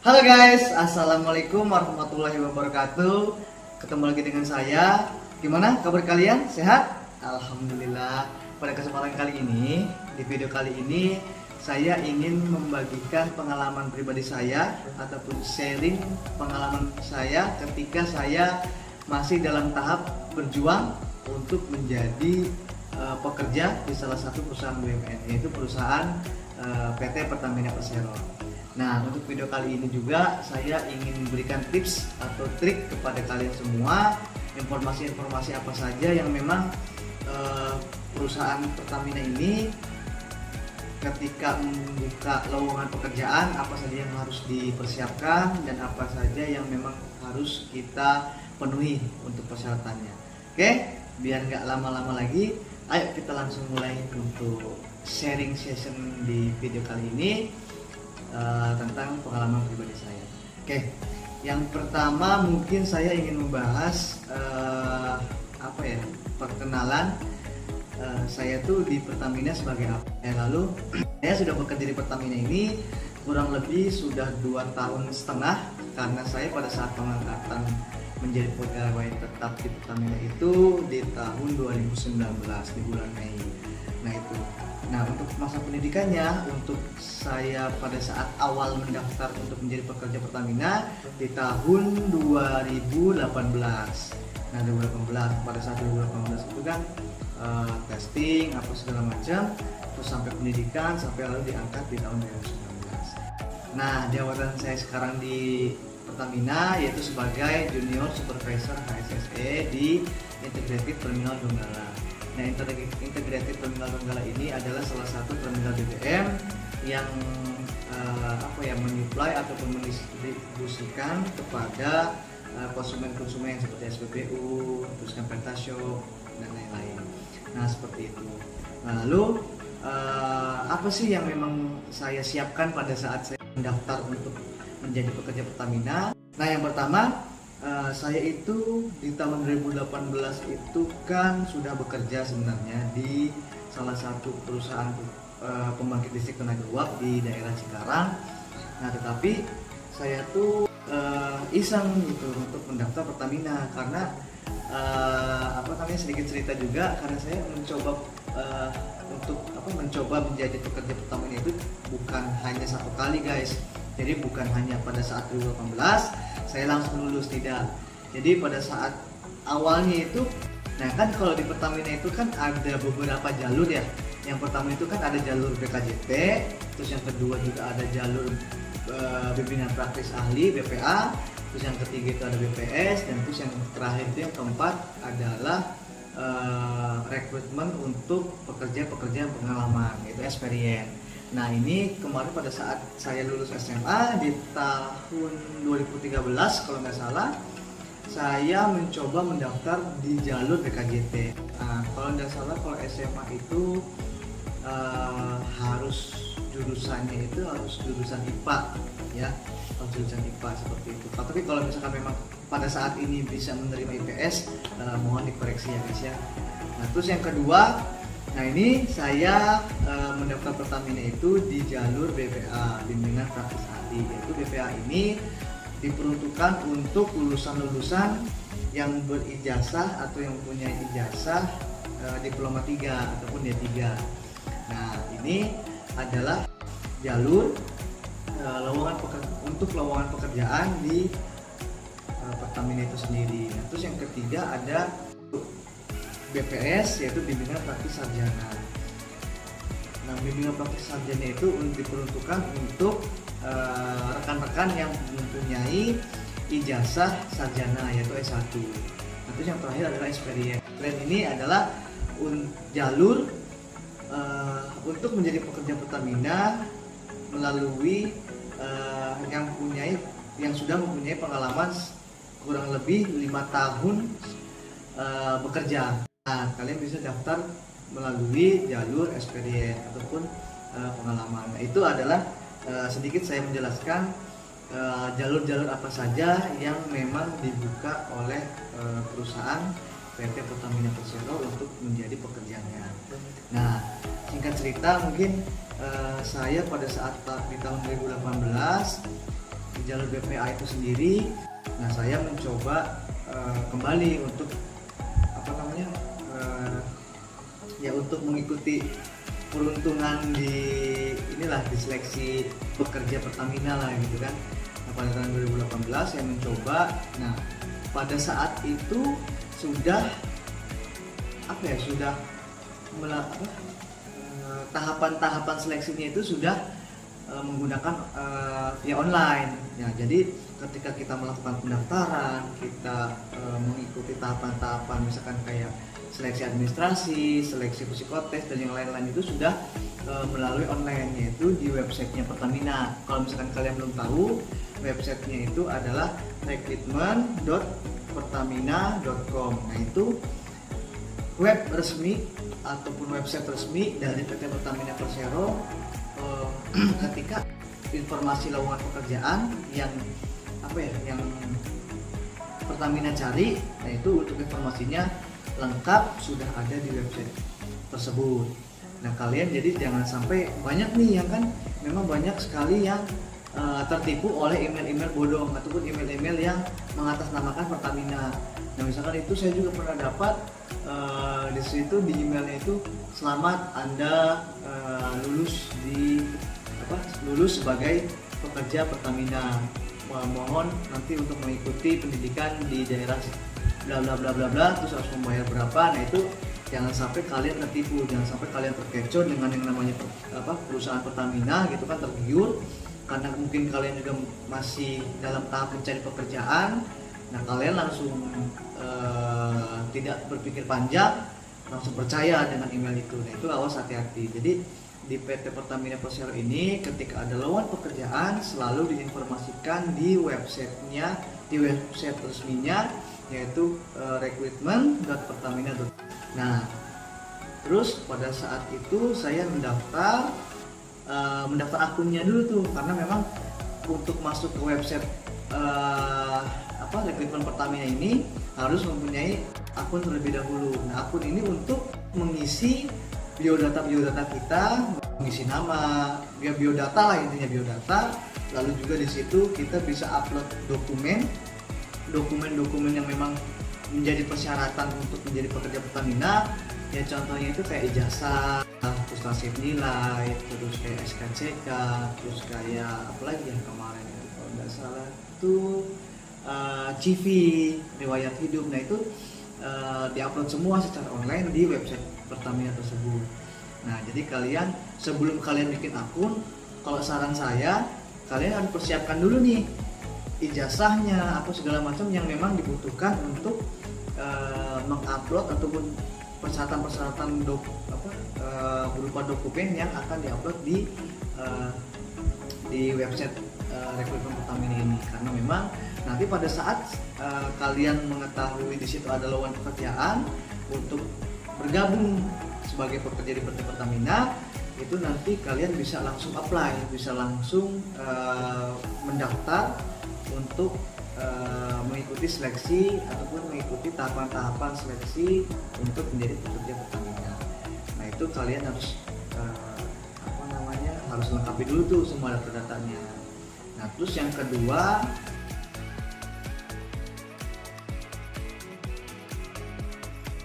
Halo guys, assalamualaikum warahmatullahi wabarakatuh. Ketemu lagi dengan saya. Gimana kabar kalian? Sehat? Alhamdulillah. Pada kesempatan kali ini, di video kali ini saya ingin membagikan pengalaman pribadi saya ataupun sharing pengalaman saya ketika saya masih dalam tahap berjuang untuk menjadi pekerja di salah satu perusahaan BUMN, yaitu perusahaan PT Pertamina Persero. Nah, untuk video kali ini juga saya ingin memberikan tips atau trik kepada kalian semua, informasi-informasi apa saja yang memang perusahaan Pertamina ini ketika membuka lowongan pekerjaan, apa saja yang harus dipersiapkan dan apa saja yang memang harus kita penuhi untuk persyaratannya. Oke, biar nggak lama-lama lagi, ayo kita langsung mulai untuk sharing session di video kali ini tentang pengalaman pribadi saya. Oke, yang pertama mungkin saya ingin membahas perkenalan saya tuh di Pertamina sebagai apa. Lalu saya sudah bekerja di Pertamina ini kurang lebih sudah 2,5 tahun karena saya pada saat pengangkatan menjadi pegawai tetap di Pertamina itu di tahun 2019 di bulan Mei. Nah, untuk masa pendidikannya, untuk saya pada saat awal mendaftar untuk menjadi pekerja Pertamina di tahun 2018. Nah, 2018 pada saat 2018 itu kan testing apa segala macam, terus sampai pendidikan sampai lalu diangkat di tahun 2019. Nah, jabatan saya sekarang di Pertamina yaitu sebagai Junior Supervisor HSSE di Integrated Terminal Donggala. Nah, Integrated Terminal Donggala ini adalah salah satu terminal BBM yang menyuplai ataupun mendistribusikan kepada konsumen-konsumen seperti SPBU, terus kan Pertasio dan lain-lain. Nah, seperti itu. Nah, lalu apa sih yang memang saya siapkan pada saat saya mendaftar untuk menjadi pekerja Pertamina? Nah, yang pertama, saya itu di tahun 2018 itu kan sudah bekerja sebenarnya di salah satu perusahaan pembangkit listrik tenaga uap di daerah Cikarang. Nah, tetapi saya tuh iseng gitu untuk mendaftar Pertamina karena sedikit cerita juga, karena saya mencoba menjadi pekerja Pertamina itu bukan hanya satu kali guys. Jadi bukan hanya pada saat 2018 saya langsung lulus, tidak. Jadi pada saat awalnya itu, nah kan kalau di Pertamina itu kan ada beberapa jalur ya. Yang pertama itu kan ada jalur BKJT, terus yang kedua juga ada jalur bimbingan praktis ahli BPA, terus yang ketiga itu ada BPS, dan terus yang terakhir itu yang keempat adalah rekrutmen untuk pekerja-pekerja pengalaman, yaitu experience. Nah, ini kemarin pada saat saya lulus SMA di tahun 2013 kalau nggak salah, saya mencoba mendaftar di jalur BKJT. Nah, kalau nggak salah kalau SMA itu harus jurusannya itu harus jurusan IPA ya, jurusan IPA seperti itu. Tapi kalau misalkan memang pada saat ini bisa menerima IPS, mohon dikoreksi ya guys ya. Nah, terus yang kedua, nah ini saya mendaftar Pertamina itu di jalur BPA, bimbingan praktis ahli, yaitu BPA ini diperuntukkan untuk lulusan-lulusan yang berijazah atau yang punya ijazah diploma 3 ataupun D3. Nah, ini adalah jalur untuk lowongan pekerjaan di Pertamina itu sendiri. Nah, terus yang ketiga ada BPS, yaitu bimbingan praktis sarjana. Nah, bimbingan praktis sarjana itu diperuntukkan untuk rekan-rekan yang mempunyai ijazah sarjana, yaitu S1. Nah, terus yang terakhir adalah experience. Dan ini adalah jalur untuk menjadi pekerja Pertamina melalui yang sudah mempunyai pengalaman kurang lebih 5 tahun bekerja. Nah, kalian bisa daftar melalui jalur experience ataupun pengalaman. Nah, itu adalah sedikit saya menjelaskan jalur-jalur apa saja yang memang dibuka oleh perusahaan PT Pertamina Persero untuk menjadi pekerjanya. Nah, singkat cerita mungkin saya pada saat di tahun 2018 jalur BPA itu sendiri. Nah, saya mencoba kembali untuk untuk mengikuti peruntungan di seleksi pekerja Pertamina lah gitu kan. Nah, pada tahun 2018 saya mencoba. Nah, pada saat itu sudah tahapan-tahapan seleksinya itu sudah menggunakan via online. Ya, jadi ketika kita melakukan pendaftaran, kita mengikuti tahapan-tahapan misalkan kayak seleksi administrasi, seleksi psikotes dan yang lain-lain itu sudah melalui online, yaitu di websitenya Pertamina. Kalau misalkan kalian belum tahu, websitenya itu adalah recruitment.pertamina.com. Nah, itu web resmi ataupun website resmi dari PT Pertamina Persero ketika informasi lowongan pekerjaan yang Pertamina cari. Nah, itu untuk informasinya lengkap sudah ada di website tersebut. Nah, kalian jadi jangan sampai banyak nih yang kan memang banyak sekali yang tertipu oleh email-email bodong ataupun email-email yang mengatasnamakan Pertamina. Nah, misalkan itu saya juga pernah dapat di situ di emailnya itu, selamat Anda lulus sebagai pekerja Pertamina. Mohon nanti untuk mengikuti pendidikan di daerah bla bla bla bla bla, terus harus membayar berapa. Nah, itu jangan sampai kalian tertipu, jangan sampai kalian terkecoh dengan yang namanya perusahaan Pertamina gitu kan, tergiur karena mungkin kalian juga masih dalam tahap mencari pekerjaan. Nah, kalian langsung tidak berpikir panjang, langsung percaya dengan email itu. Nah, itu awas, hati-hati. Jadi di PT Pertamina Persero ini ketika ada lowongan pekerjaan selalu diinformasikan di websitenya, di website resminya, yaitu recruitment.pertamina.com. Nah, terus pada saat itu saya mendaftar akunnya dulu tuh, karena memang untuk masuk ke website rekrutmen Pertamina ini harus mempunyai akun terlebih dahulu. Nah, akun ini untuk mengisi biodata kita, mengisi nama, biodata lah intinya, biodata. Lalu juga di situ kita bisa upload dokumen yang memang menjadi persyaratan untuk menjadi pekerja Pertamina. Ya, contohnya itu kayak ijazah, terus nasib nilai, terus kayak SKCK, terus kayak apalagi yang kemarin kalau nggak salah itu CV, riwayat hidup. Nah, itu diupload semua secara online di website Pertamina tersebut. Nah, jadi kalian sebelum kalian bikin akun, kalau saran saya, kalian harus persiapkan dulu nih ijazahnya, apa segala macam yang memang dibutuhkan untuk mengupload ataupun persyaratan berupa dokumen yang akan diupload di website rekrutmen Pertamina ini. Karena memang nanti pada saat kalian mengetahui di situ ada lowongan pekerjaan untuk bergabung sebagai pekerja di PT Pertamina, itu nanti kalian bisa langsung apply, bisa langsung mendaftar untuk mengikuti seleksi ataupun mengikuti tahapan-tahapan seleksi untuk menjadi pekerja Pertamina. Nah, itu kalian harus harus lengkapi dulu tuh semua data-datanya. Nah, terus yang kedua,